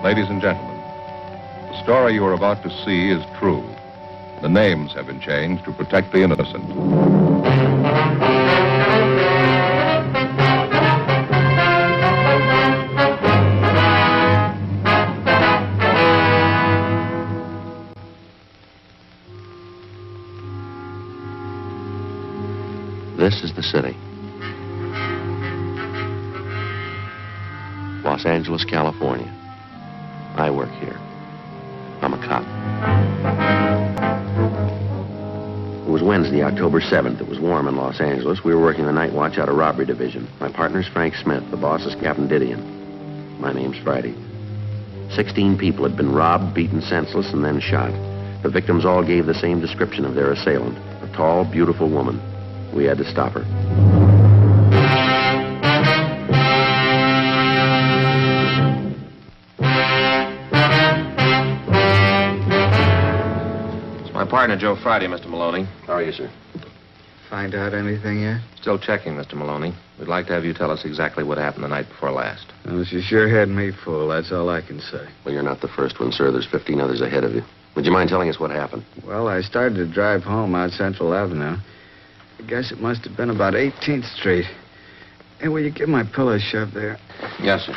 Ladies and gentlemen, the story you are about to see is true. The names have been changed to protect the innocent. This is the city. Los Angeles, California. I work here. I'm a cop. It was Wednesday, October 7th. It was warm in Los Angeles. We were working the night watch out of robbery division. My partner's Frank Smith. The boss is Captain Didion. My name's Friday. 16 people had been robbed, beaten senseless, and then shot. The victims all gave the same description of their assailant. A tall, beautiful woman. We had to stop her. It's my partner, Joe Friday, Mr. Maloney. How are you, sir? Find out anything yet? Still checking, Mr. Maloney. We'd like to have you tell us exactly what happened the night before last. Well, she sure had me fooled. That's all I can say. Well, you're not the first one, sir. There's 15 others ahead of you. Would you mind telling us what happened? Well, I started to drive home out Central Avenue. I guess it must have been about 18th Street. Hey, will you give my pillow a shove there? Yes, sir.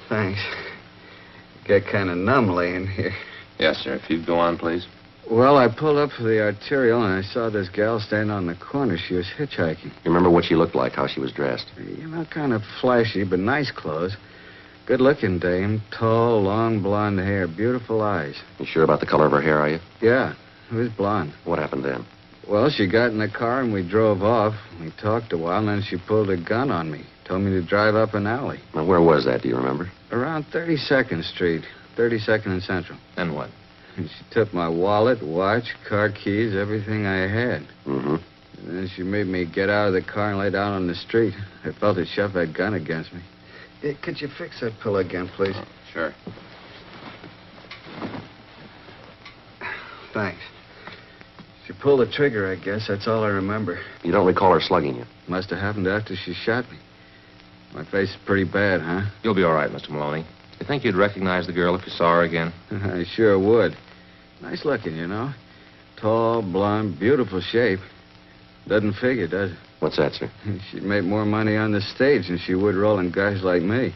Thanks. Get kind of numb laying here. Yes, sir. If you'd go on, please. Well, I pulled up for the arterial, and I saw this gal standing on the corner. She was hitchhiking. You remember what she looked like, how she was dressed? You know, kind of flashy, but nice clothes. Good-looking dame, tall, long blonde hair, beautiful eyes. You sure about the color of her hair, are you? Yeah, it was blonde. What happened then? Well, she got in the car and we drove off. We talked a while, and then she pulled a gun on me. Told me to drive up an alley. Now, where was that, do you remember? Around 32nd Street, 32nd and Central. And what? And she took my wallet, watch, car keys, everything I had. Mm-hmm. And then she made me get out of the car and lay down on the street. I felt her shove that gun against me. Hey, could you fix that pillow again, please? Oh, sure. Thanks. She pulled the trigger, I guess. That's all I remember. You don't recall her slugging you? Must have happened after she shot me. My face is pretty bad, huh? You'll be all right, Mr. Maloney. You think you'd recognize the girl if you saw her again? I sure would. Nice looking, you know. Tall, blonde, beautiful shape. Doesn't figure, does it? What's that, sir? She'd make more money on the stage than she would rolling guys like me.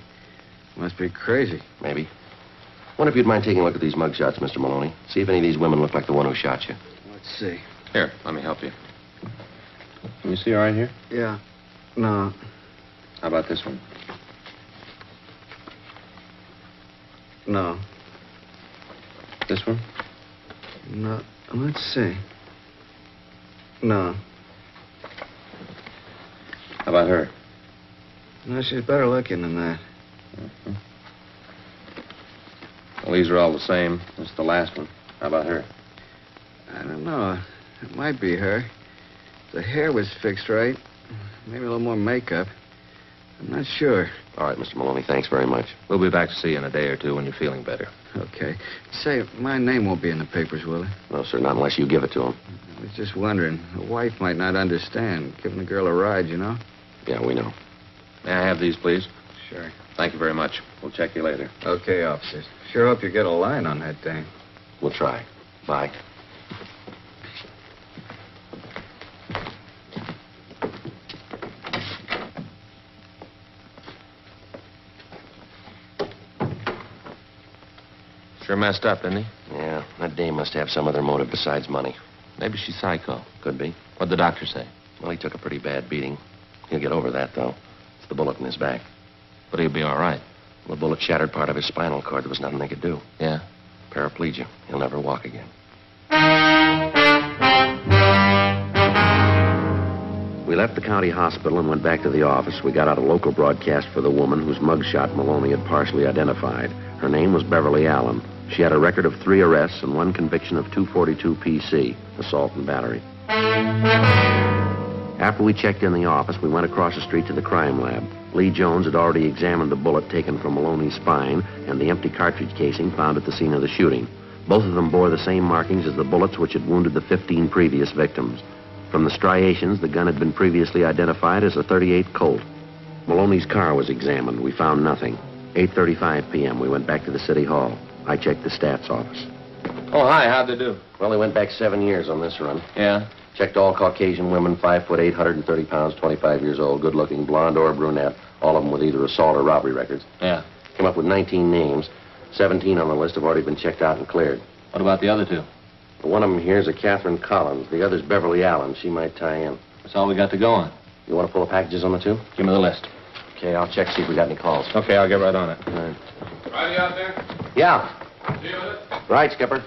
Must be crazy. Maybe. Wonder if you'd mind taking a look at these mugshots, Mr. Maloney. See if any of these women look like the one who shot you. Let's see. Here, let me help you. Can you see her right here? Yeah. No. How about this one? No. This one? No. Let's see. No. How about her? No, she's better looking than that. Mm-hmm. Well, these are all the same. This is the last one. How about her? I don't know. It might be her. The hair was fixed right. Maybe a little more makeup. I'm not sure. All right, Mr. Maloney, thanks very much. We'll be back to see you in a day or two when you're feeling better. Okay. Say, my name won't be in the papers, will it? No, sir, not unless you give it to him. I was just wondering. A wife might not understand. Giving a girl a ride, you know? Yeah, we know. May I have these, please? Sure. Thank you very much. We'll check you later. Okay, officers. Sure hope you get a line on that thing. We'll try. Bye. Sure messed up, didn't he? Yeah, that dame must have some other motive besides money. Maybe she's psycho. Could be. What'd the doctor say? Well, he took a pretty bad beating. He'll get over that, though. It's the bullet in his back. But he'll be all right. The bullet shattered part of his spinal cord. There was nothing they could do. Yeah? Paraplegia. He'll never walk again. We left the county hospital and went back to the office. We got out a local broadcast for the woman whose mugshot Maloney had partially identified. Her name was Beverly Allen. She had a record of 3 arrests and 1 conviction of 242 PC, assault and battery. After we checked in the office, we went across the street to the crime lab. Lee Jones had already examined the bullet taken from Maloney's spine and the empty cartridge casing found at the scene of the shooting. Both of them bore the same markings as the bullets which had wounded the 15 previous victims. From the striations, the gun had been previously identified as a .38 Colt. Maloney's car was examined. We found nothing. 8:35 p.m., we went back to the city hall. I checked the stats office. Oh, hi. How'd they do? Well, they went back 7 years on this run. Yeah? Checked all Caucasian women, 5 foot 8, 130 pounds, 25 years old, good looking, blonde or brunette, all of them with either assault or robbery records. Yeah. Came up with 19 names. 17 on the list have already been checked out and cleared. What about the other two? One of them here is a Catherine Collins. The other's Beverly Allen. She might tie in. That's all we got to go on. You want to pull the packages on the two? Give me the list. Okay, I'll check, see if we got any calls. Okay, I'll get right on it. All right. Friday out there? Yeah. See you with it? Right, Skipper.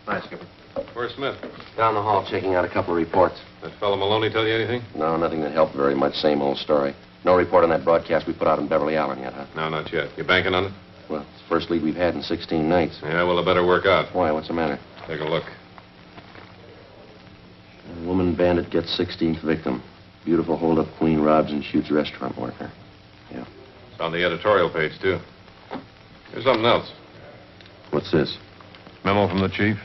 Hi, Skipper. Where's Smith? Down the hall checking out a couple of reports. That fellow Maloney tell you anything? No, nothing that helped very much. Same old story. No report on that broadcast we put out in Beverly Allen yet, huh? No, not yet. You banking on it? Well, it's the first lead we've had in 16 nights. Yeah, well, it better work out. Why? What's the matter? Take a look. A woman bandit gets 16th victim. Beautiful hold-up queen robs and shoots restaurant worker. Yeah. It's on the editorial page, too. Here's something else. What's this? Memo from the chief.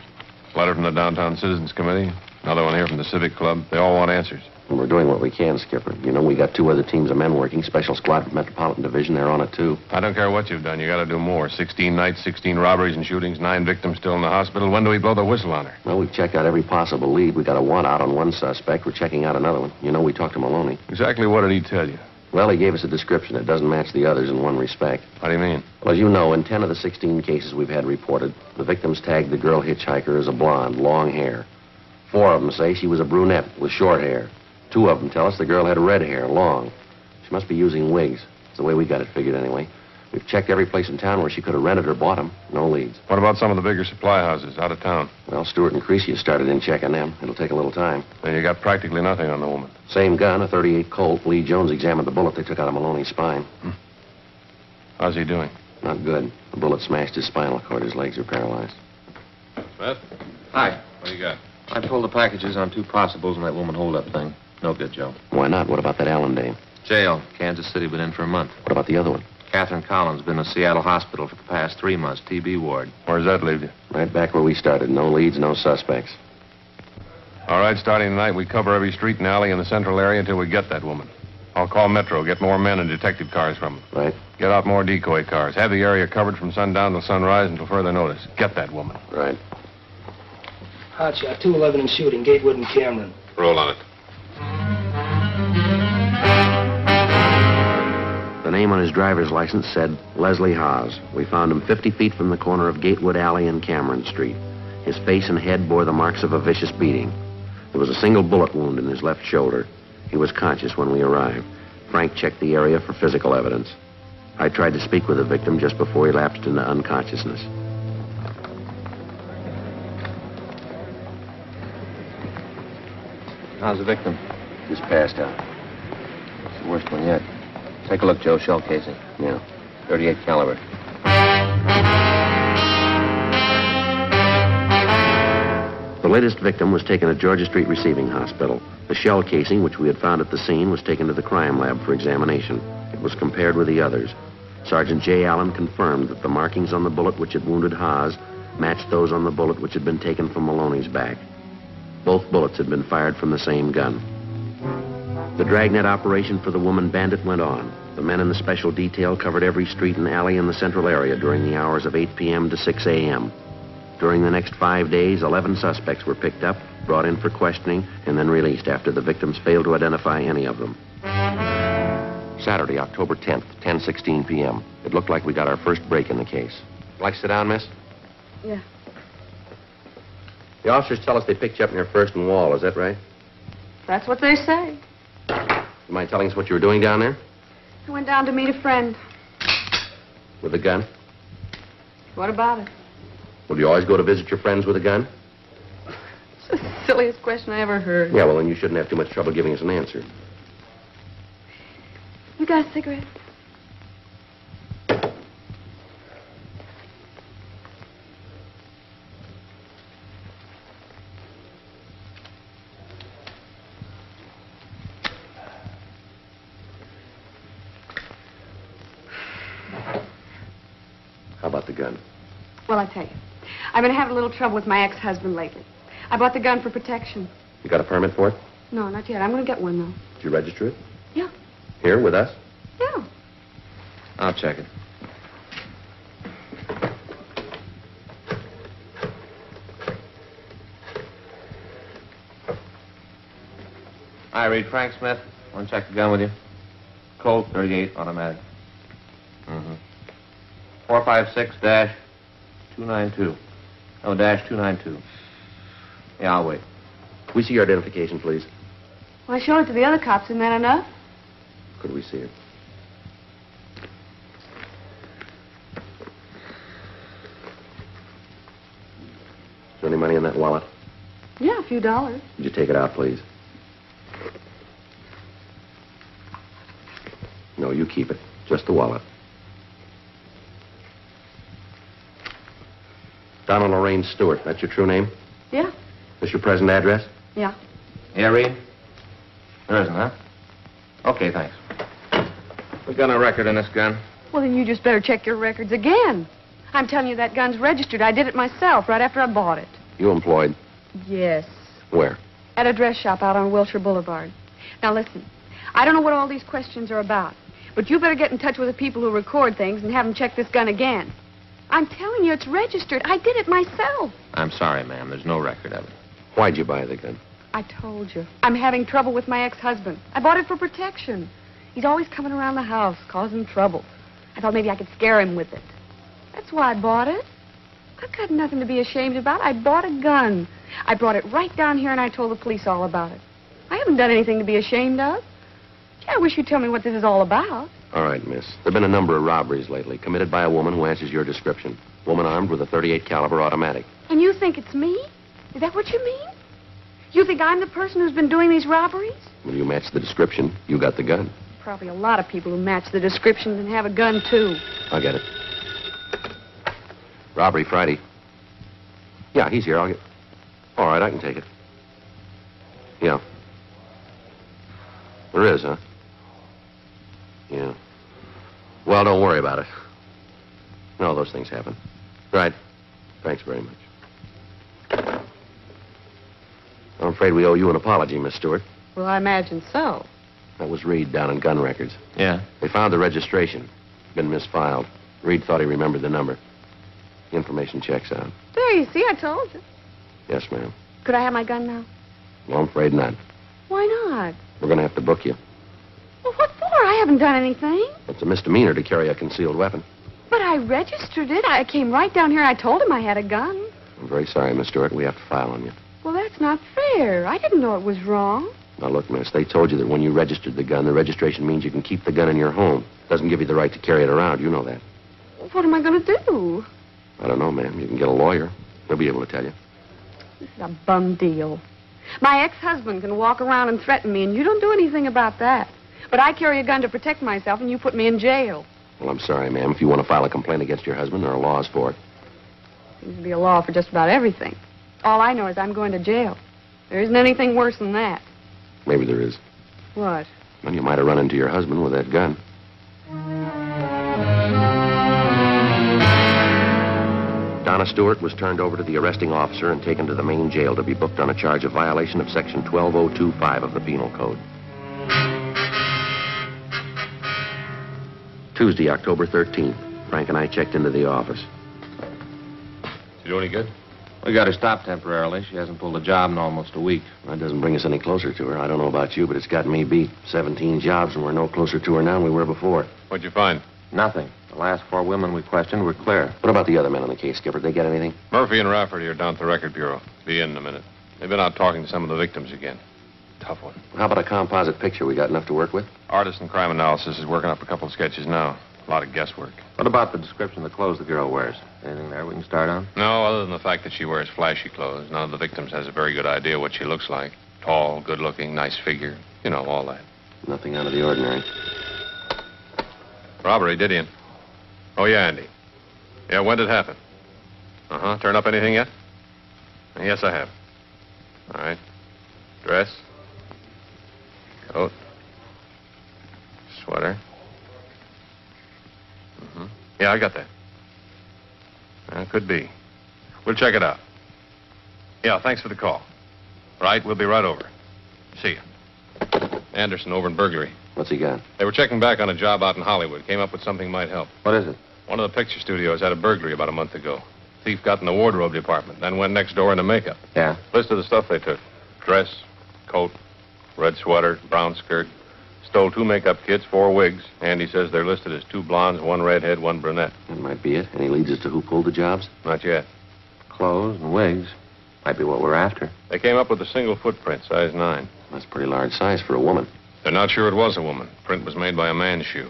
Letter from the Downtown Citizens Committee. Another one here from the Civic Club. They all want answers. Well, we're doing what we can, Skipper. You know, we got 2 other teams of men working. Special Squad from Metropolitan Division. They're on it, too. I don't care what you've done. You got to do more. 16 nights, 16 robberies and shootings, 9 victims still in the hospital. When do we blow the whistle on her? Well, we've checked out every possible lead. We got a 1 out on one suspect. We're checking out another one. You know, we talked to Maloney. Exactly what did he tell you? Well, he gave us a description. It doesn't match the others in one respect. What do you mean? Well, as you know, in 10 of the 16 cases we've had reported, the victims tagged the girl hitchhiker as a blonde, long hair. 4 of them say she was a brunette with short hair. 2 of them tell us the girl had red hair, long. She must be using wigs. It's the way we got it figured anyway. We've checked every place in town where she could have rented or bought them. No leads. What about some of the bigger supply houses out of town? Well, Stewart and Creasy have started in checking them. It'll take a little time. Then you got practically nothing on the woman. Same gun, a .38 Colt. Lee Jones examined the bullet they took out of Maloney's spine. How's he doing? Not good. The bullet smashed his spinal cord. His legs are paralyzed. Smith? Hi. What do you got? I pulled the packages on 2 possibles in that woman hold-up thing. No good, Joe. Why not? What about that Allen dame? Jail. Kansas City, been in for a month. What about the other one? Catherine Collins, been in a Seattle hospital for the past 3 months, TB ward. Where does that leave you? Right back where we started. No leads, no suspects. All right, starting tonight, we cover every street and alley in the central area until we get that woman. I'll call Metro, get more men and detective cars from them. Right. Get out more decoy cars. Have the area covered from sundown till sunrise until further notice. Get that woman. Right. Hotshot, 211 and shooting, Gatewood and Cameron. Roll on it. The name on his driver's license said Leslie Haas. We found him 50 feet from the corner of Gatewood Alley and Cameron Street. His face and head bore the marks of a vicious beating. There was a single bullet wound in his left shoulder. He was conscious when we arrived. Frank checked the area for physical evidence. I tried to speak with the victim just before he lapsed into unconsciousness. How's the victim? Just passed out. It's the worst one yet. Take a look, Joe. Shell casing. Yeah. 38 caliber. The latest victim was taken to Georgia Street Receiving Hospital. The shell casing, which we had found at the scene, was taken to the crime lab for examination. It was compared with the others. Sergeant J. Allen confirmed that the markings on the bullet which had wounded Haas matched those on the bullet which had been taken from Maloney's back. Both bullets had been fired from the same gun. The dragnet operation for the woman bandit went on. The men in the special detail covered every street and alley in the central area during the hours of 8 p.m. to 6 a.m. During the next 5 days, 11 suspects were picked up, brought in for questioning, and then released after the victims failed to identify any of them. Saturday, October 10th, 10:16 p.m. It looked like we got our first break in the case. Like to sit down, miss? Yeah. The officers tell us they picked you up near First and Wall. Is that right? That's what they say. You mind telling us what you were doing down there? I went down to meet a friend. With a gun? What about it? Well, do you always go to visit your friends with a gun? It's the silliest question I ever heard. Yeah, well, then you shouldn't have too much trouble giving us an answer. You got a cigarette? How about the gun? Well, I tell you, I've been having a little trouble with my ex-husband lately. I bought the gun for protection. You got a permit for it? No, not yet. I'm going to get one, though. Did you register it? Yeah. Here, with us? Yeah. I'll check it. Hi, Reed. Frank Smith. Want to check the gun with you? Colt 38 automatic. 456-292. Oh, -292. Yeah, I'll wait. We see your identification, please. Well, I showed it to the other cops. Isn't that enough? Could we see it? Is there any money in that wallet? Yeah, a few dollars. Would you take it out, please? No, you keep it. Just the wallet. Donald Lorraine Stewart. That's your true name? Yeah. This your present address? Yeah. Yeah, Reed? There isn't, huh? Okay, thanks. We got no record on this gun. Well, then you just better check your records again. I'm telling you, that gun's registered. I did it myself right after I bought it. You employed? Yes. Where? At a dress shop out on Wilshire Boulevard. Now, listen. I don't know what all these questions are about, but you better get in touch with the people who record things and have them check this gun again. I'm telling you, it's registered. I did it myself. I'm sorry, ma'am. There's no record of it. Why'd you buy the gun? I told you. I'm having trouble with my ex-husband. I bought it for protection. He's always coming around the house, causing trouble. I thought maybe I could scare him with it. That's why I bought it. I've got nothing to be ashamed about. I bought a gun. I brought it right down here, and I told the police all about it. I haven't done anything to be ashamed of. Gee, I wish you'd tell me what this is all about. All right, miss. There have been a number of robberies lately, committed by a woman who answers your description. Woman armed with a .38 caliber automatic. And you think it's me? Is that what you mean? You think I'm the person who's been doing these robberies? When you match the description, you got the gun. Probably a lot of people who match the descriptions and have a gun, too. I'll get it. Robbery Friday. Yeah, he's here. I'll get... All right, I can take it. Yeah. There is, huh? Yeah. Well, don't worry about it. No, those things happen. Right. Thanks very much. I'm afraid we owe you an apology, Miss Stewart. Well, I imagine so. That was Reed down in gun records. Yeah? They found the registration. Been misfiled. Reed thought he remembered the number. The information checks out. There, you see, I told you. Yes, ma'am. Could I have my gun now? Well, I'm afraid not. Why not? We're going to have to book you. Well, what for? I haven't done anything. It's a misdemeanor to carry a concealed weapon. But I registered it. I came right down here. I told him I had a gun. I'm very sorry, Miss Stewart. We have to file on you. Well, that's not fair. I didn't know it was wrong. Now, look, miss, they told you that when you registered the gun, the registration means you can keep the gun in your home. Doesn't give you the right to carry it around. You know that. What am I going to do? I don't know, ma'am. You can get a lawyer. They'll be able to tell you. This is a bum deal. My ex-husband can walk around and threaten me, and you don't do anything about that. But I carry a gun to protect myself, and you put me in jail. Well, I'm sorry, ma'am. If you want to file a complaint against your husband, there are laws for it. Seems to be a law for just about everything. All I know is I'm going to jail. There isn't anything worse than that. Maybe there is. What? Well, you might have run into your husband with that gun. Donna Stewart was turned over to the arresting officer and taken to the main jail to be booked on a charge of violation of Section 12025 of the Penal Code. Tuesday, October 13th. Frank and I checked into the office. Did you do any good? We got her stopped temporarily. She hasn't pulled a job in almost a week. That doesn't bring us any closer to her. I don't know about you, but it's got me beat. 17 jobs, and we're no closer to her now than we were before. What'd you find? Nothing. The last 4 women we questioned were clear. What about the other men on the case, Skipper? Did they get anything? Murphy and Rafferty are down at the record bureau. Be in a minute. They've been out talking to some of the victims again. Tough one. How about a composite picture? We got enough to work with? Artist in crime analysis is working up a couple of sketches now. A lot of guesswork. What about the description of the clothes the girl wears? Anything there we can start on? No, other than the fact that she wears flashy clothes. None of the victims has a very good idea what she looks like. Tall, good-looking, nice figure. You know, all that. Nothing out of the ordinary. Robbery, Didion. Oh, yeah, Andy. Yeah, when did it happen? Uh-huh. Turn up anything yet? Yes, I have. All right. Dress. Coat. Sweater. Mm-hmm. Yeah, I got that. Could be. We'll check it out. Yeah, thanks for the call. Right, we'll be right over. See you. Anderson over in burglary. What's he got? They were checking back on a job out in Hollywood. Came up with something might help. What is it? One of the picture studios had a burglary about a month ago. Thief got in the wardrobe department, then went next door into makeup. Yeah? List of the stuff they took. Dress, coat, red sweater, brown skirt. Stole 2 makeup kits, 4 wigs. Andy says they're listed as 2 blondes, 1 redhead, 1 brunette. That might be it. Any leads as to who pulled the jobs? Not yet. Clothes and wigs. Might be what we're after. They came up with a single footprint, size 9. That's a pretty large size for a woman. They're not sure it was a woman. Print was made by a man's shoe.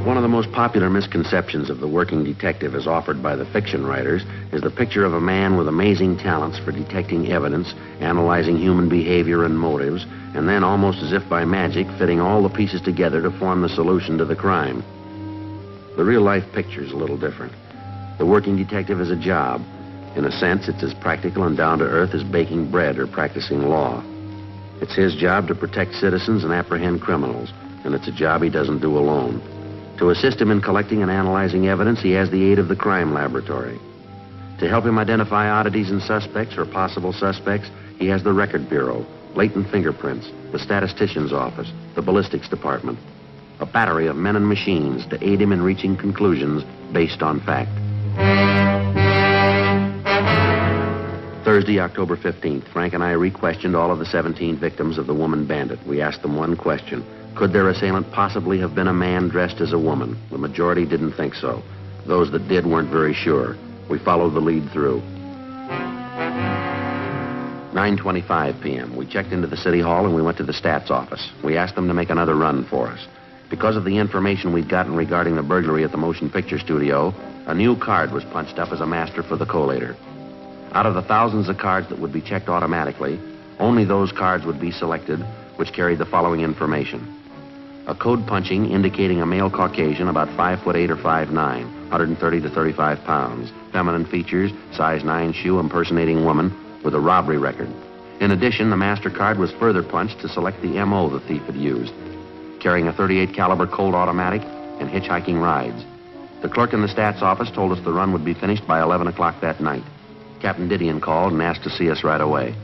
One of the most popular misconceptions of the working detective as offered by the fiction writers is the picture of a man with amazing talents for detecting evidence, analyzing human behavior and motives, and then, almost as if by magic, fitting all the pieces together to form the solution to the crime. The real-life picture is a little different. The working detective is a job. In a sense, it's as practical and down-to-earth as baking bread or practicing law. It's his job to protect citizens and apprehend criminals, and it's a job he doesn't do alone. To assist him in collecting and analyzing evidence, he has the aid of the crime laboratory. To help him identify oddities in suspects or possible suspects, he has the Record Bureau, latent fingerprints, the statistician's office, the ballistics department, a battery of men and machines to aid him in reaching conclusions based on fact. Thursday, October 15th, Frank and I re-questioned all of the 17 victims of the woman bandit. We asked them one question. Could their assailant possibly have been a man dressed as a woman? The majority didn't think so. Those that did weren't very sure. We followed the lead through. 9:25 p.m. We checked into the city hall and we went to the stats office. We asked them to make another run for us. Because of the information we'd gotten regarding the burglary at the motion picture studio, a new card was punched up as a master for the collator. Out of the thousands of cards that would be checked automatically, only those cards would be selected which carried the following information. A code punching indicating a male Caucasian about 5'8" or 5'9", 130 to 35 pounds. Feminine features, size 9 shoe impersonating woman with a robbery record. In addition, the master card was further punched to select the M.O. the thief had used, carrying a .38 caliber Colt automatic and hitchhiking rides. The clerk in the stats office told us the run would be finished by 11 o'clock that night. Captain Didion called and asked to see us right away.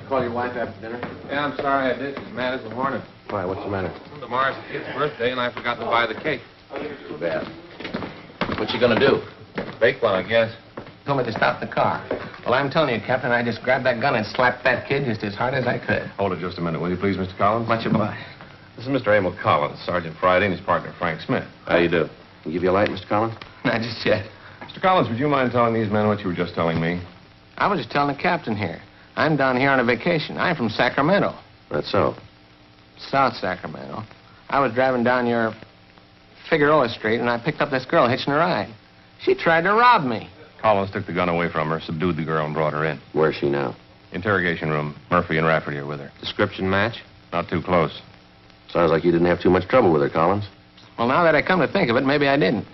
Call your wife after dinner? Yeah, I'm sorry I did. She's mad as a hornet. Why, what's the matter? Tomorrow's the kid's birthday, and I forgot to buy the cake. Too bad. What's she gonna do? Bake one, I guess. Told me to stop the car. Well, I'm telling you, Captain, I just grabbed that gun and slapped that kid just as hard as I could. Hold it just a minute, will you please, Mr. Collins? Much obliged. This is Mr. Emil Collins, Sergeant Friday, and his partner, Frank Smith. How you do? Can I give you a light, Mr. Collins? Not just yet. Mr. Collins, would you mind telling these men what you were just telling me? I was just telling the captain here. I'm down here on a vacation. I'm from Sacramento. That's so. South Sacramento. I was driving down your Figueroa Street, and I picked up this girl hitching a ride. She tried to rob me. Collins took the gun away from her, subdued the girl, and brought her in. Where's she now? Interrogation room. Murphy and Rafferty are with her. Description match? Not too close. Sounds like you didn't have too much trouble with her, Collins. Well, now that I come to think of it, maybe I didn't.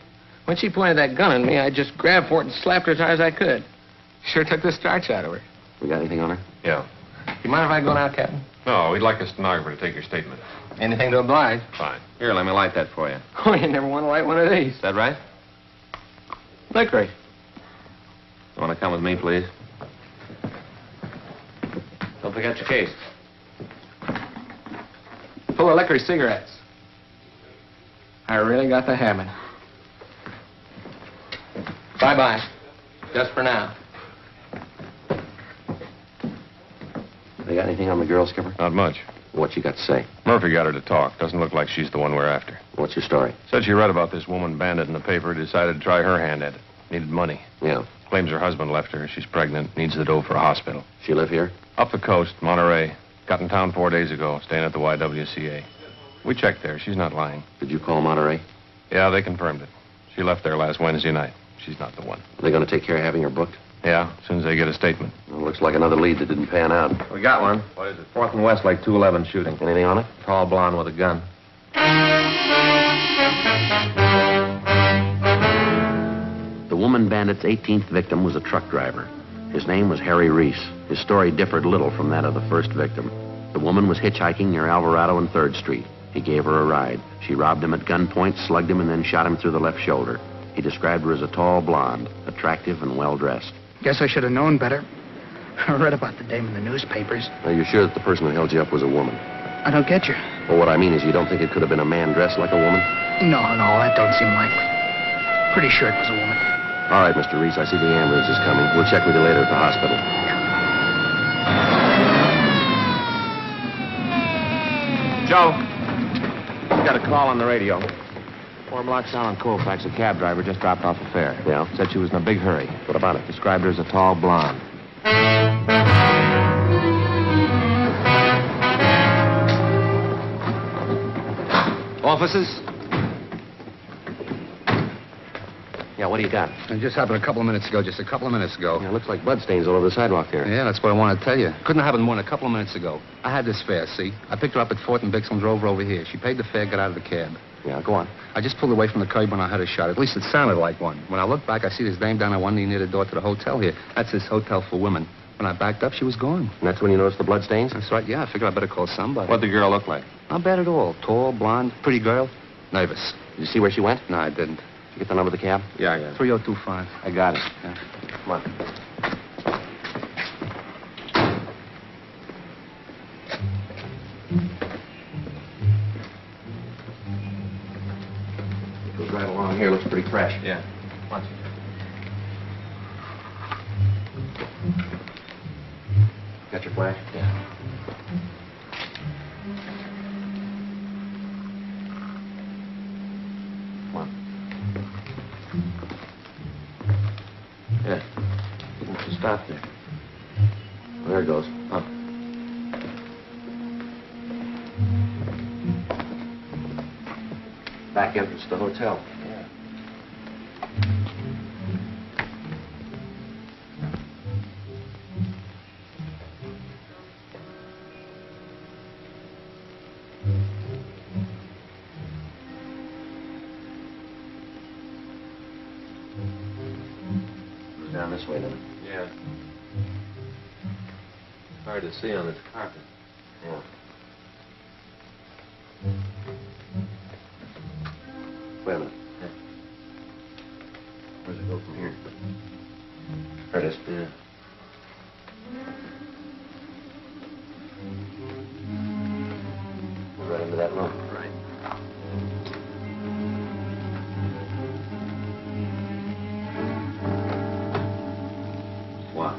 When she pointed that gun at me, I just grabbed for it and slapped her as hard as I could. Sure took the starch out of her. We got anything on her? Yeah. You mind if I go now, Captain? No, we'd like a stenographer to take your statement. Anything to oblige. Fine. Here, let me light that for you. Oh, you never want to light one of these. Is that right? Licorice. You want to come with me, please? Don't forget your case. Full of licorice cigarettes. I really got the habit. Bye-bye. Just for now. They got anything on the girl, Skipper? Not much. What you got to say? Murphy got her to talk. Doesn't look like she's the one we're after. What's your story? Said she read about this woman bandit in the paper, decided to try her hand at it. Needed money. Yeah. Claims her husband left her. She's pregnant. Needs the dough for a hospital. She live here? Up the coast, Monterey. Got in town 4 days ago, staying at the YWCA. We checked there. She's not lying. Did you call Monterey? Yeah, they confirmed it. She left there last Wednesday night. She's not the one. Are they going to take care of having her booked? Yeah, as soon as they get a statement. Well, looks like another lead that didn't pan out. We got one. What is it? 4th and Westlake, 211 shooting. Anything on it? Tall blonde with a gun. The woman bandit's 18th victim was a truck driver. His name was Harry Reese. His story differed little from that of the first victim. The woman was hitchhiking near Alvarado and 3rd Street. He gave her a ride. She robbed him at gunpoint, slugged him, and then shot him through the left shoulder. He described her as a tall blonde, attractive and well-dressed. Guess I should have known better. I read about the dame in the newspapers. Are you sure that the person who held you up was a woman? I don't get you. Well, what I mean is you don't think it could have been a man dressed like a woman? No, that don't seem likely. Pretty sure it was a woman. All right, Mr. Reese, I see the ambulance is coming. We'll check with you later at the hospital. Joe, we got a call on the radio. 4 blocks down on Colfax, a cab driver just dropped off a fare. Yeah? Said she was in a big hurry. What about it? Described her as a tall blonde. Officers? Yeah, what do you got? It just happened a couple of minutes ago, just a couple of minutes ago. Yeah, it looks like bloodstains all over the sidewalk there. Yeah, that's what I want to tell you. Couldn't have happened more than a couple of minutes ago. I had this fare, see? I picked her up at 4th and Bixel and drove her over here. She paid the fare, got out of the cab. Yeah, go on. I just pulled away from the curb when I heard a shot. At least it sounded like one. When I looked back, I see this dame down on one knee near the door to the hotel here. That's this hotel for women. When I backed up, she was gone. And that's when you noticed the bloodstains? That's right, yeah. I figured I better call somebody. What'd the girl look like? Not bad at all. Tall, blonde, pretty girl. Nervous. Did you see where she went? No, I didn't. Did you get the number of the cab? Yeah. 3025. I got it. Yeah. Come on. It goes right along here. Looks pretty fresh. Yeah. Watch it. Got your flash? Yeah. Come on. Yeah. Just stop there. Well, there it goes. Up. Back entrance to the hotel. Yeah. Goes down this way, then. Yeah. Hard to see on this carpet. Yeah. Wait a minute. Yeah. Where does it go from here? There it is. Yeah. Goes right into that room. Right. What?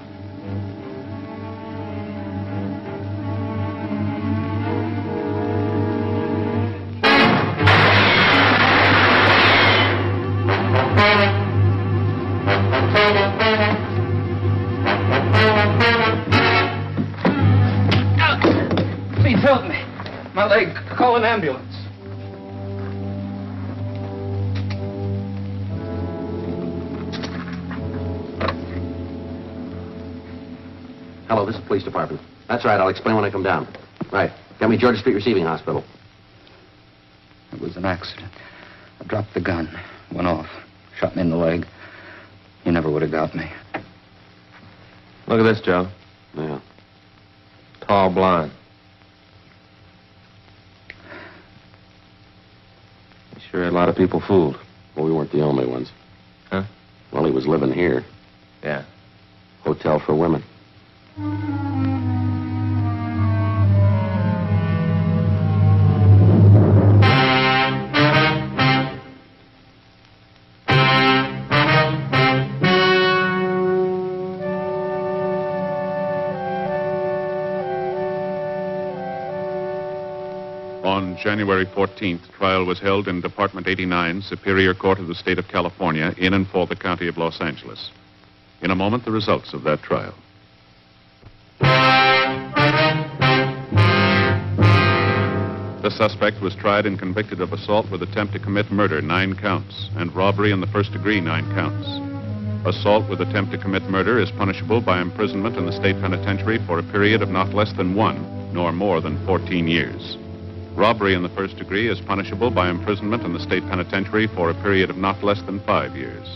Please help me. My leg. Call an ambulance. Hello, this is the police department. That's right, I'll explain when I come down. Right. Got me Georgia Street Receiving Hospital. It was an accident. I dropped the gun. Went off. Shot me in the leg. You never would have got me. Look at this, Joe. Yeah. Tall blonde. You sure had a lot of people fooled. Well, we weren't the only ones. Huh? Well, he was living here. Yeah. Hotel for women. On January 14th, trial was held in Department 89, Superior Court of the State of California, in and for the County of Los Angeles. In a moment, the results of that trial. The suspect was tried and convicted of assault with attempt to commit murder, 9 counts, and robbery in the first degree, 9 counts. Assault with attempt to commit murder is punishable by imprisonment in the state penitentiary for a period of not less than 1, nor more than 14 years. Robbery in the first degree is punishable by imprisonment in the state penitentiary for a period of not less than 5 years.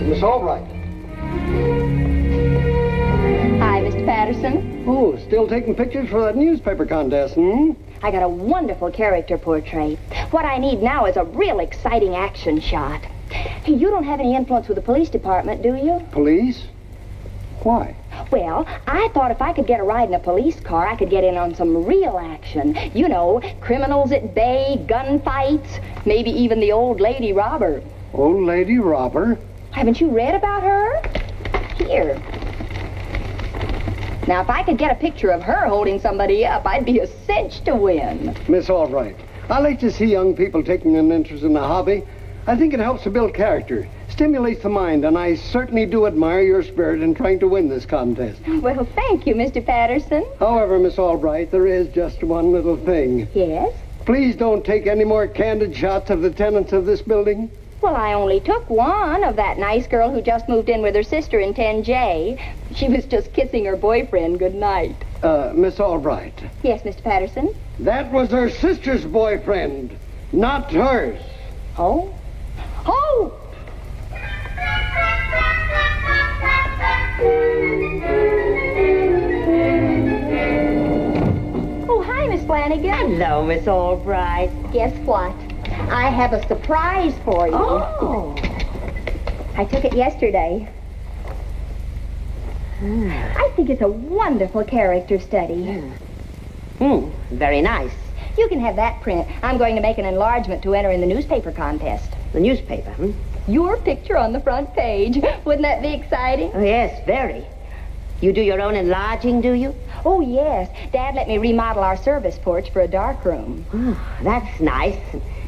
Miss Albright. Hi, Mr. Patterson. Oh, still taking pictures for that newspaper contest, hmm? I got a wonderful character portrait. What I need now is a real exciting action shot. Hey, you don't have any influence with the police department, do you? Police? Why? Well, I thought if I could get a ride in a police car, I could get in on some real action. You know, criminals at bay, gunfights, maybe even the old lady robber. Old lady robber? Haven't you read about her? Here. Now, if I could get a picture of her holding somebody up, I'd be a cinch to win. Miss Albright, I like to see young people taking an interest in the hobby. I think it helps to build character, stimulates the mind, and I certainly do admire your spirit in trying to win this contest. Well, thank you, Mr. Patterson. However, Miss Albright, there is just one little thing. Yes? Please don't take any more candid shots of the tenants of this building. Well, I only took one of that nice girl who just moved in with her sister in 10J. She was just kissing her boyfriend goodnight. Miss Albright. Yes, Mr. Patterson? That was her sister's boyfriend, not hers. Oh? Oh! Oh, hi, Miss Flanagan. Hello, Miss Albright. Guess what? I have a surprise for you. Oh. I took it yesterday. I think it's a wonderful character study. Very nice. You can have that print. I'm going to make an enlargement to enter in the newspaper contest. The newspaper, Your picture on the front page. Wouldn't that be exciting? Oh, yes, very. You do your own enlarging, do you? Oh, yes. Dad let me remodel our service porch for a dark room. That's nice.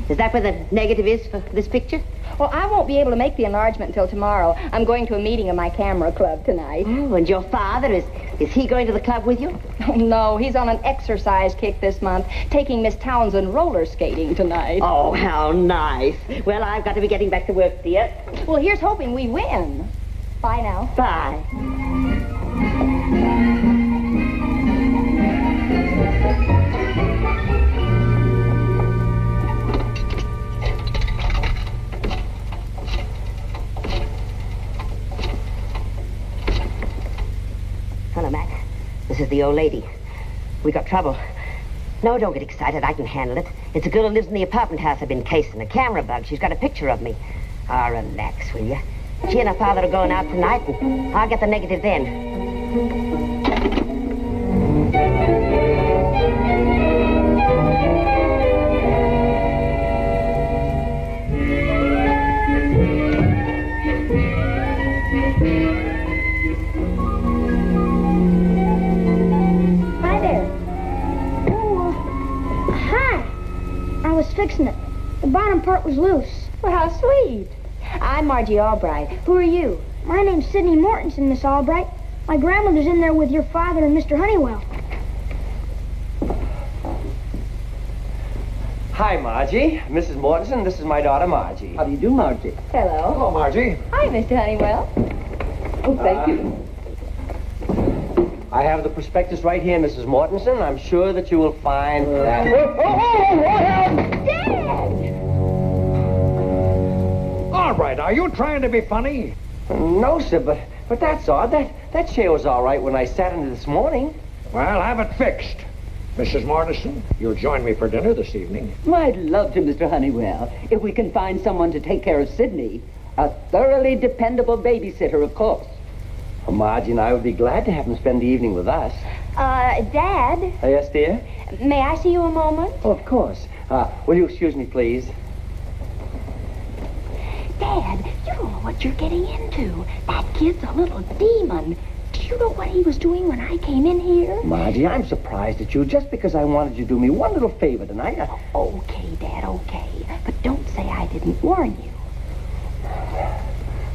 Is that where the negative is for this picture? Well, I won't be able to make the enlargement until tomorrow. I'm going to a meeting of my camera club tonight. Oh, and your father, is he going to the club with you? No, he's on an exercise kick this month, taking Miss Townsend roller skating tonight. Oh, how nice. Well, I've got to be getting back to work, dear. Well, here's hoping we win. Bye now. Bye. Hello, Mac. This is the old lady. We got trouble. No, don't get excited. I can handle it. It's a girl who lives in the apartment house I've been casing. A camera bug. She's got a picture of me. Relax, will you? She and her father are going out tonight, and I'll get the negative then. Fixing it. The bottom part was loose. Well, how sweet. I'm Margie Albright. Who are you? My name's Sidney Mortensen, Miss Albright. My grandmother's in there with your father and Mr. Honeywell. Hi, Margie. Mrs. Mortensen, this is my daughter, Margie. How do you do, Margie? Hello. Hello, Margie. Hi, Mr. Honeywell. Oh, thank you. I have the prospectus right here, Mrs. Mortensen. I'm sure that you will find that... Dad! All right, are you trying to be funny? No, sir, but that's odd. That chair was all right when I sat in it this morning. Well, have it fixed. Mrs. Mortensen, you'll join me for dinner this evening. I'd love to, Mr. Honeywell, if we can find someone to take care of Sidney. A thoroughly dependable babysitter, of course. Well, Margie and I would be glad to have him spend the evening with us. Dad? Yes, dear? May I see you a moment? Oh, of course. Will you excuse me, please? Dad, you don't know what you're getting into. That kid's a little demon. Do you know what he was doing when I came in here? Margie, I'm surprised at you just because I wanted you to do me one little favor tonight. Okay, Dad, okay. But don't say I didn't warn you.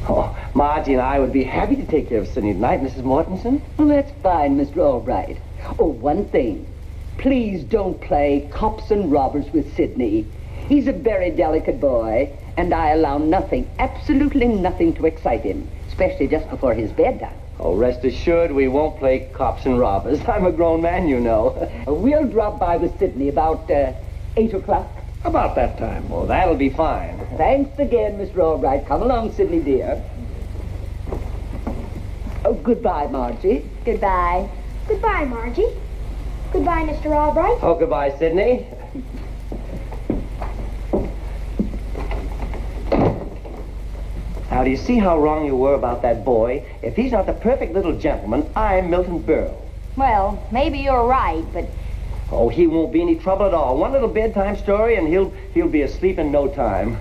Oh, Margie and I would be happy to take care of Sidney tonight, Mrs. Mortensen. Well, that's fine, Mr. Albright. Oh, one thing. Please don't play cops and robbers with Sidney. He's a very delicate boy, and I allow nothing, absolutely nothing to excite him, especially just before his bedtime. Oh, rest assured we won't play cops and robbers. I'm a grown man, you know. We'll drop by with Sidney about 8 o'clock. About that time. Well, that'll be fine. Thanks again, Mr. Albright. Come along, Sidney, dear. Oh, goodbye, Margie. Goodbye. Goodbye, Margie. Goodbye, Mr. Albright. Oh, goodbye, Sidney. Now, do you see how wrong you were about that boy? If he's not the perfect little gentleman, I'm Milton Berle. Well, maybe you're right, but Oh, he won't be any trouble at all. One little bedtime story, and he'll be asleep in no time.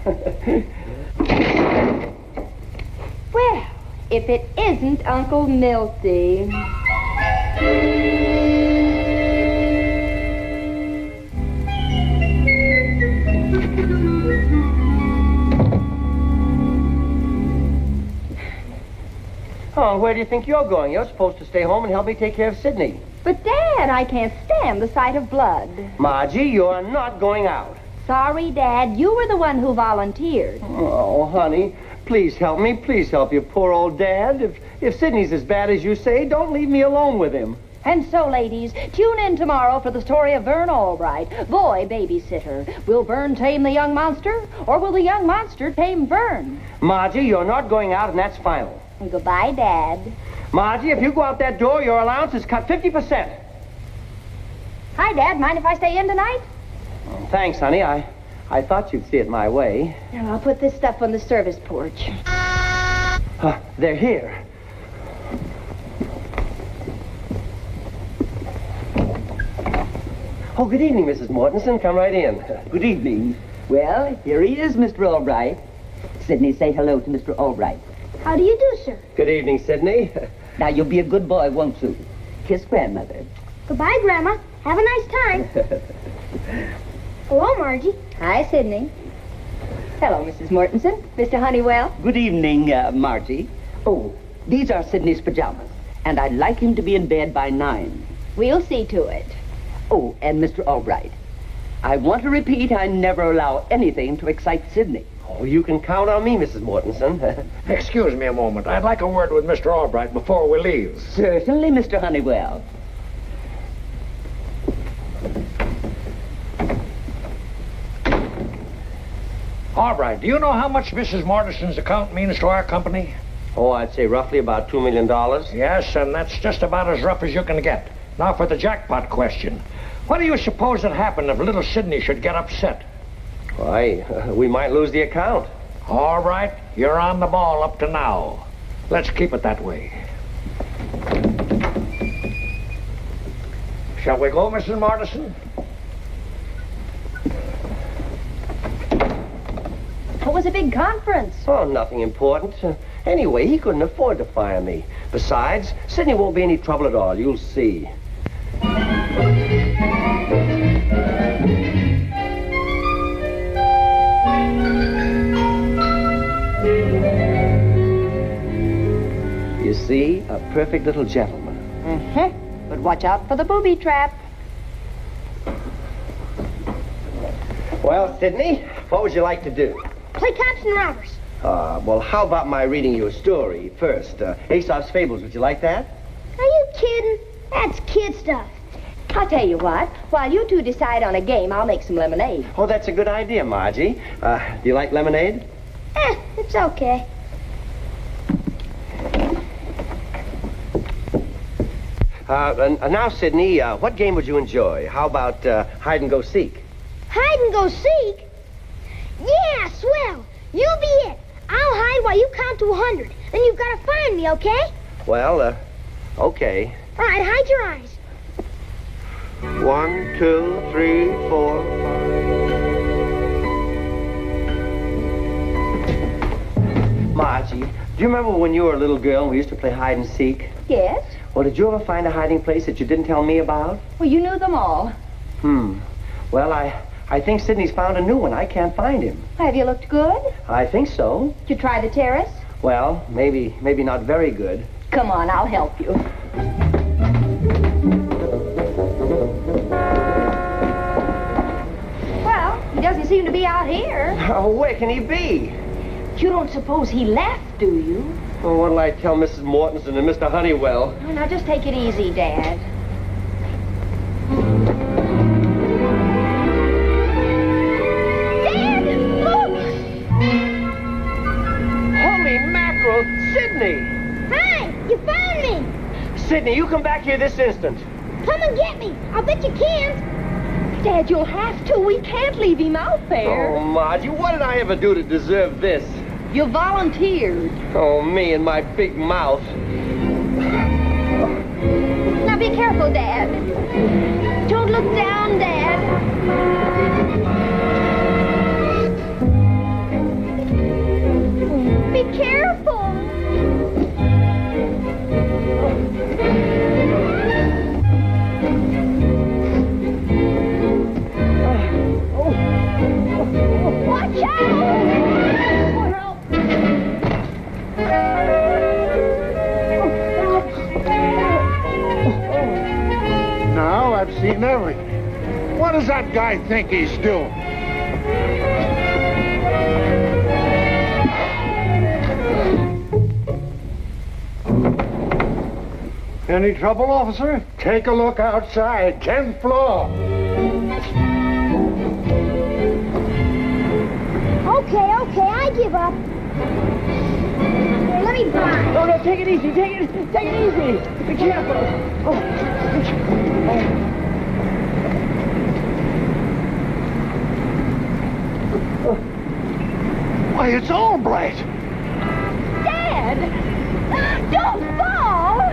well, if it isn't Uncle Milty. Oh, where do you think you're going? You're supposed to stay home and help me take care of Sidney. But, Dad, I can't stand the sight of blood. Margie, you're not going out. Sorry, Dad. You were the one who volunteered. Oh, honey, please help me. Please help your poor old dad. If Sidney's as bad as you say, don't leave me alone with him. And so, ladies, tune in tomorrow for the story of Vern Albright, boy babysitter. Will Vern tame the young monster, or will the young monster tame Vern? Margie, you're not going out, and that's final. And goodbye, Dad. Margie, if you go out that door, your allowance is cut 50%. Hi, Dad. Mind if I stay in tonight? Oh, thanks, honey. I thought you'd see it my way. Now, I'll put this stuff on the service porch. They're here. Oh, good evening, Mrs. Mortensen. Come right in. Good evening. Well, here he is, Mr. Albright. Sidney, say hello to Mr. Albright. How do you do, sir? Good evening, Sidney. Now, you'll be a good boy, won't you? Kiss Grandmother. Goodbye, Grandma. Have a nice time. Hello, Margie. Hi, Sidney. Hello, Mrs. Mortensen. Mr. Honeywell. Good evening, Margie. Oh, these are Sidney's pajamas, and I'd like him to be in bed by 9. We'll see to it. Oh, and Mr. Albright, I want to repeat I never allow anything to excite Sidney. Oh, you can count on me, Mrs. Mortensen. Excuse me a moment. I'd like a word with Mr. Albright before we leave. Certainly, Mr. Honeywell. Albright, do you know how much Mrs. Mortison's account means to our company? Oh, I'd say roughly about $2 million. Yes, and that's just about as rough as you can get. Now for the jackpot question. What do you suppose would happen if little Sidney should get upset? Why, we might lose the account. All right, you're on the ball up to now. Let's keep it that way. Shall we go, Mrs. Mortison? It was a big conference. Oh, nothing important. Anyway, he couldn't afford to fire me. Besides, Sidney won't be any trouble at all. You'll see. You see, a perfect little gentleman. Mm-hmm. But watch out for the booby trap. Well, Sidney, what would you like to do? Play cops and robbers. Well, how about my reading you a story first? Aesop's Fables, would you like that? Are you kidding? That's kid stuff. I'll tell you what. While you two decide on a game, I'll make some lemonade. Oh, that's a good idea, Margie. Do you like lemonade? It's okay. Now, Sidney, what game would you enjoy? How about hide and go seek? Hide and go seek? Yeah, swell. You be it. I'll hide while you count to 100. Then you've got to find me, okay? Well, okay. All right, hide your eyes. 1, 2, 3, 4, 5. Margie, do you remember when you were a little girl and we used to play hide and seek? Yes? Well, did you ever find a hiding place that you didn't tell me about? Well, you knew them all. Well, I think Sidney's found a new one. I can't find him. Have you looked good? I think so. Did you try the terrace? Well, maybe not very good. Come on, I'll help you. Well, he doesn't seem to be out here. Oh, where can he be? You don't suppose he left, do you? Well, what'll I tell Mrs. Mortensen and Mr. Honeywell? Oh, now, just take it easy, Dad. Holy mackerel, Sidney! Hey! You found me! Sidney, you come back here this instant. Come and get me! I'll bet you can't! Dad, you'll have to. We can't leave him out there. Oh, Margie, what did I ever do to deserve this? You volunteered. Oh, me and my big mouth. Now be careful, Dad. Don't look down, Dad. Be careful. Watch out! Now I've seen everything. What does that guy think he's doing? Any trouble, officer? Take a look outside, 10th floor. Okay, I give up. Here, let me buy. No, take it easy, take it easy. Be careful. Why, it's Albright. Dad! Don't fall!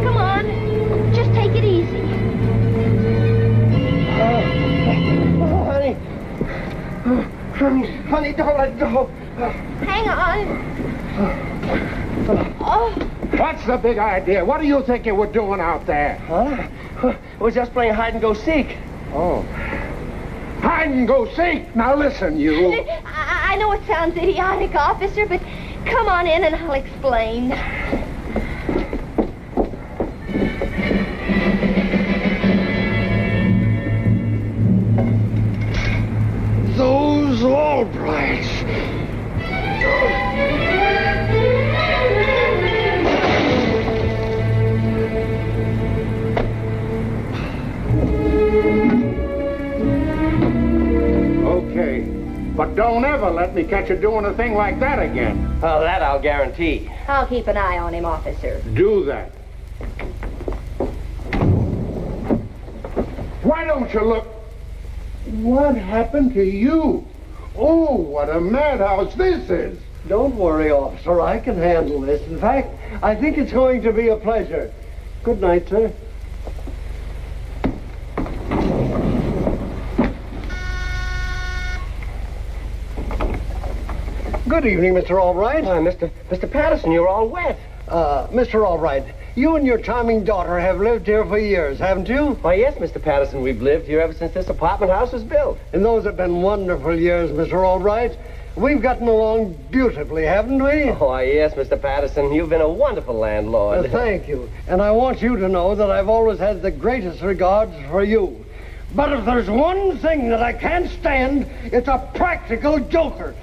Come on, just take it easy. Honey, don't let go. Hang on. Oh. What's the big idea? What do you think you were doing out there? Huh? We're just playing hide and go seek. Oh. Hide and go seek? Now listen, you. I know it sounds idiotic, officer, but come on in and I'll explain. Those Albrights. Okay, but don't ever let me catch you doing a thing like that again. Oh, that I'll guarantee. I'll keep an eye on him, officer. Do that. Why don't you look? What happened to you? Oh, what a madhouse this is. Don't worry, officer. I can handle this. In fact, I think it's going to be a pleasure. Good night, sir. Good evening, Mr. Albright. Mr. Patterson, you're all wet. Mr. Albright, you and your charming daughter have lived here for years, haven't you? Why, yes, Mr. Patterson, we've lived here ever since this apartment house was built. And those have been wonderful years, Mr. Albright. We've gotten along beautifully, haven't we? Oh, why, yes, Mr. Patterson, you've been a wonderful landlord. Thank you. And I want you to know that I've always had the greatest regards for you. But if there's one thing that I can't stand, it's a practical joker.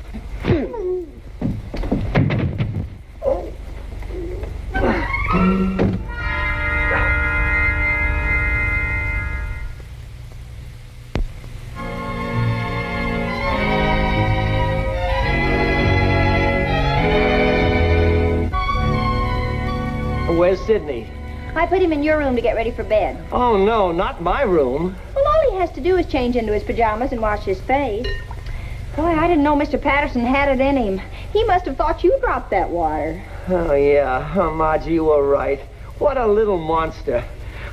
Where's Sidney? I put him in your room to get ready for bed. Oh, no, not my room. Well, all he has to do is change into his pajamas and wash his face. Boy, I didn't know Mr. Patterson had it in him. He must have thought you dropped that water. Oh, yeah. Oh, Margie, you were right. What a little monster.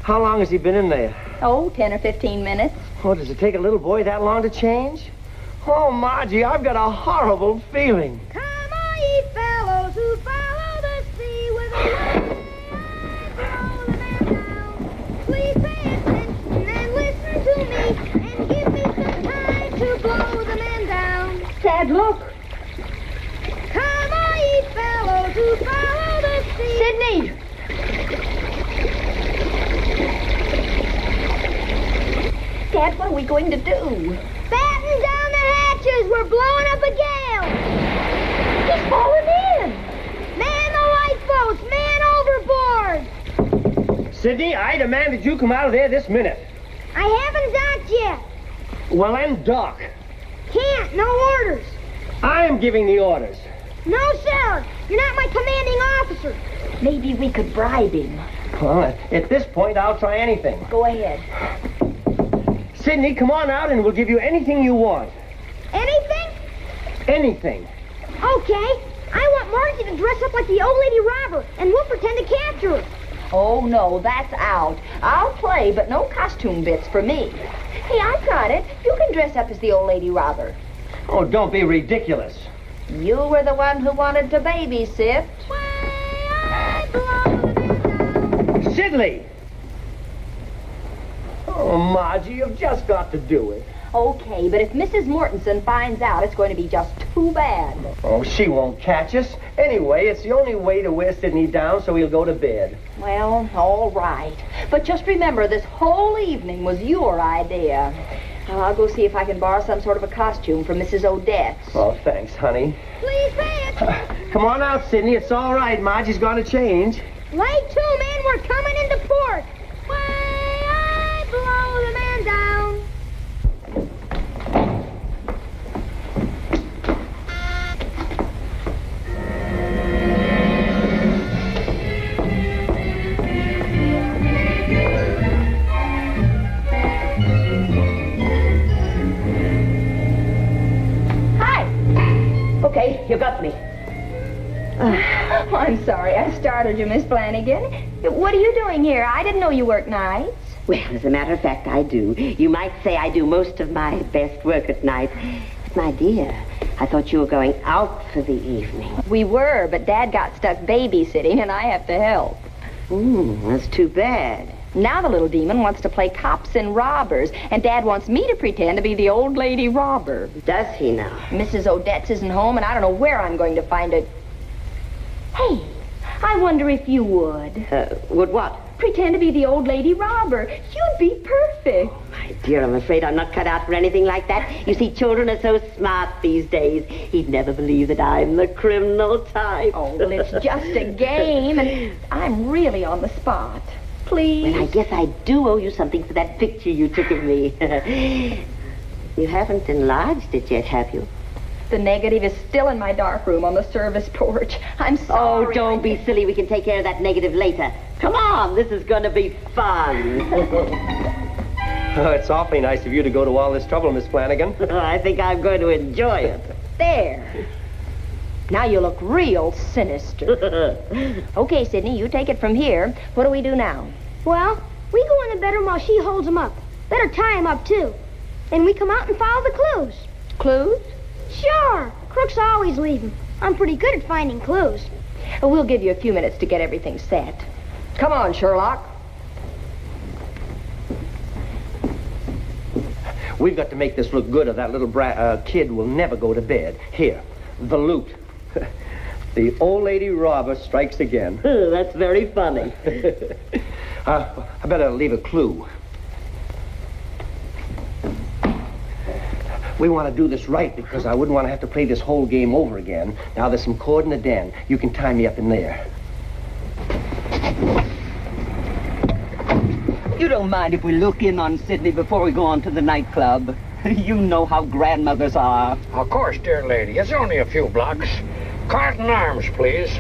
How long has he been in there? Oh, 10 or 15 minutes. Oh, does it take a little boy that long to change? Oh, Margie, I've got a horrible feeling. Come on, ye fellows who follow the sea with a please pay attention and listen to me and give me some time to blow the man down. Dad, look. Come on, ye fellows who follow the sea. Sidney! Dad, what are we going to do? Batten down the hatches. We're blowing up a gale. He's fallen in. Sidney, I demand that you come out of there this minute. I haven't docked yet. Well, then, dock. Can't. No orders. I am giving the orders. No, sir. You're not my commanding officer. Maybe we could bribe him. Well, at this point, I'll try anything. Go ahead. Sidney, come on out and we'll give you anything you want. Anything? Anything. Okay. I want Margie to dress up like the old lady robber, and we'll pretend to capture her. Oh, no, that's out. I'll play, but no costume bits for me. Hey, I've got it. You can dress up as the old lady robber. Oh, don't be ridiculous. You were the one who wanted to babysit. Sidney! Oh, Margie, you've just got to do it. Okay, but if Mrs. Mortensen finds out, it's going to be just too bad. Oh, she won't catch us. Anyway, it's the only way to wear Sidney down so he'll go to bed. Well, all right. But just remember, this whole evening was your idea. Now, I'll go see if I can borrow some sort of a costume from Mrs. Odette's. Oh, thanks, honey. Please, bitch. Come on out, Sidney. It's all right. Margie's going to change. Light 2, man. We're coming into port. Way I blow the man down. Okay, you got me. Oh, I'm sorry. I startled you, Miss Flanagan. What are you doing here? I didn't know you worked nights. Well, as a matter of fact, I do. You might say I do most of my best work at night. But, my dear, I thought you were going out for the evening. We were, but Dad got stuck babysitting, and I have to help. That's too bad. Now the little demon wants to play cops and robbers, and Dad wants me to pretend to be the old lady robber. Does he now? Mrs. Odette's isn't home, and I don't know where I'm going to find it. Hey, I wonder if you would. Would what? Pretend to be the old lady robber. You'd be perfect. Oh, my dear, I'm afraid I'm not cut out for anything like that. You see, children are so smart these days. He'd never believe that I'm the criminal type. Oh, well, it's just a game, and I'm really on the spot. Please? Well, I guess I do owe you something for that picture you took of me. You haven't enlarged it yet, have you? The negative is still in my darkroom on the service porch. I'm sorry. Oh, don't be silly. We can take care of that negative later. Come on, this is going to be fun. Oh, it's awfully nice of you to go to all this trouble, Miss Flanagan. I think I'm going to enjoy it. There. Now you look real sinister. Okay, Sidney, you take it from here. What do we do now? Well, we go in the bedroom while she holds him up. Better tie him up, too. Then we come out and follow the clues. Clues? Sure. Crooks always leave them. I'm pretty good at finding clues. Well, we'll give you a few minutes to get everything set. Come on, Sherlock. We've got to make this look good or that little kid will never go to bed. Here, the loot. The old lady robber strikes again. That's very funny. I better leave a clue. We want to do this right because I wouldn't want to have to play this whole game over again. Now, there's some cord in the den. You can tie me up in there. You don't mind if we look in on Sidney before we go on to the nightclub? You know how grandmothers are. Of course, dear lady. It's only a few blocks. Cart and arms, please.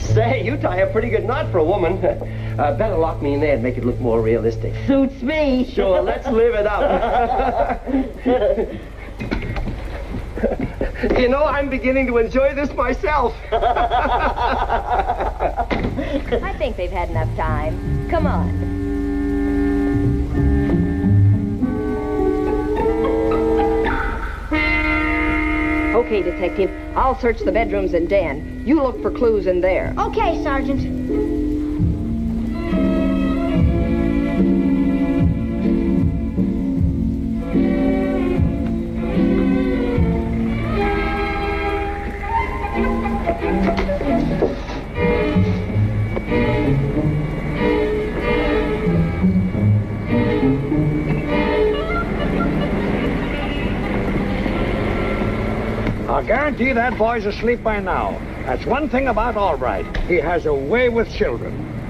Say, you tie a pretty good knot for a woman. Better lock me in there and make it look more realistic. Suits me. Sure, let's live it up. You know, I'm beginning to enjoy this myself. I think they've had enough time. Come on. Okay, Detective. I'll search the bedrooms and den. You look for clues in there. Okay, Sergeant. I'll guarantee that boy's asleep by now. That's one thing about Albright. He has a way with children.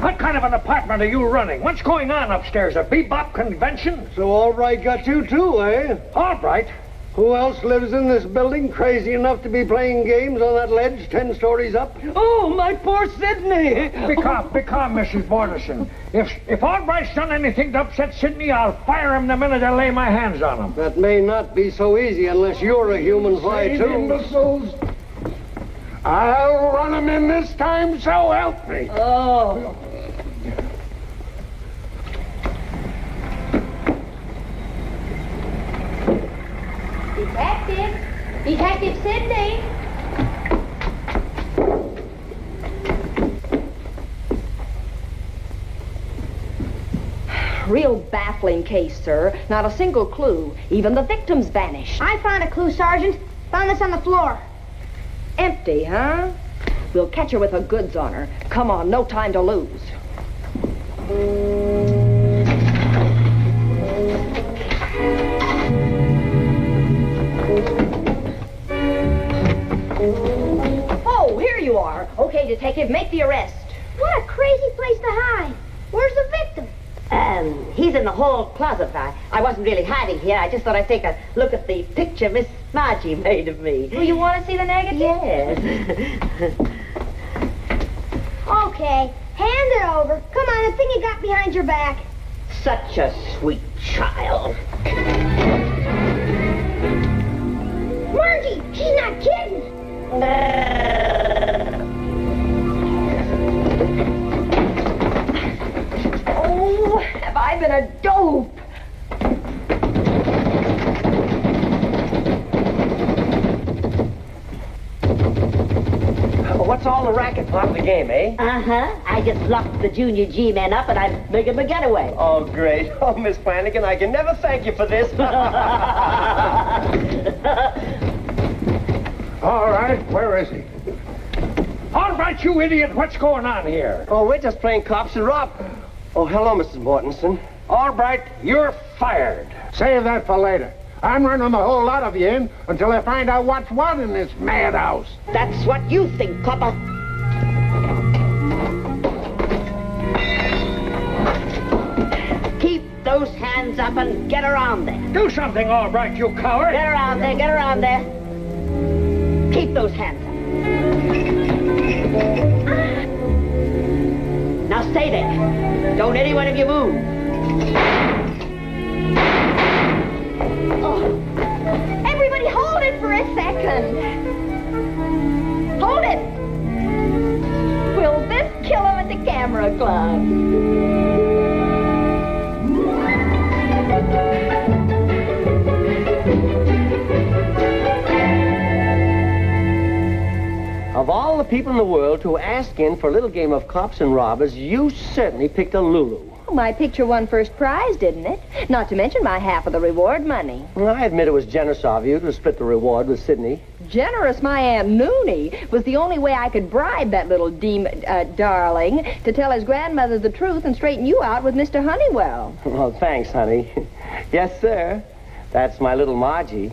What kind of an apartment are you running? What's going on upstairs? A bebop convention? So Albright got you too, eh? Albright? Who else lives in this building crazy enough to be playing games on that ledge 10 stories up? Oh, my poor Sidney. Be calm, Mrs. Morrison. If Albright's done anything to upset Sidney, I'll fire him the minute I lay my hands on him. That may not be so easy unless you're a human fly, Say, too. imbeciles. I'll run him in this time, so help me. Oh. Detective! Detective Sidney! Real baffling case, sir. Not a single clue. Even the victim's vanished. I found a clue, Sergeant. Found this on the floor. Empty, huh? We'll catch her with the goods on her. Come on, no time to lose. Oh, here you are. Okay, detective, make the arrest. What a crazy place to hide. Where's the victim? He's in the hall closet. I wasn't really hiding here. I just thought I'd take a look at the picture Miss Margie made of me. Do you want to see the negative? Yes. Okay, hand it over. Come on, the thing you got behind your back. Such a sweet child. Margie, she's not kidding. Oh, have I been a dope? What's all the racket part of the game, eh? Uh-huh. I just locked the junior G-men up and I'm making a getaway. Oh, great. Oh, Miss Flanagan, I can never thank you for this. All right, where is he? All right, you idiot, what's going on here? Oh, we're just playing cops and rob. Oh, hello, Mrs. Mortensen. All right, you're fired. Save that for later. I'm running the whole lot of you in until I find out what's what in this madhouse. That's what you think, copper. Keep those hands up and get around there. Do something, all right, you coward. Get around there, get around there. Keep those hands up. Now stay there. Don't any one of you move. Oh. Everybody hold it for a second. Hold it. Will this kill him at the camera club? Of all the people in the world to ask in for a little game of cops and robbers, you certainly picked a Lulu. My picture won first prize, didn't it? Not to mention my half of the reward money. Well, I admit it was generous of you to split the reward with Sidney. Generous, my Aunt Noonie was the only way I could bribe that little darling to tell his grandmother the truth and straighten you out with Mr. Honeywell. Well, thanks, honey. Yes, sir. That's my little Margie.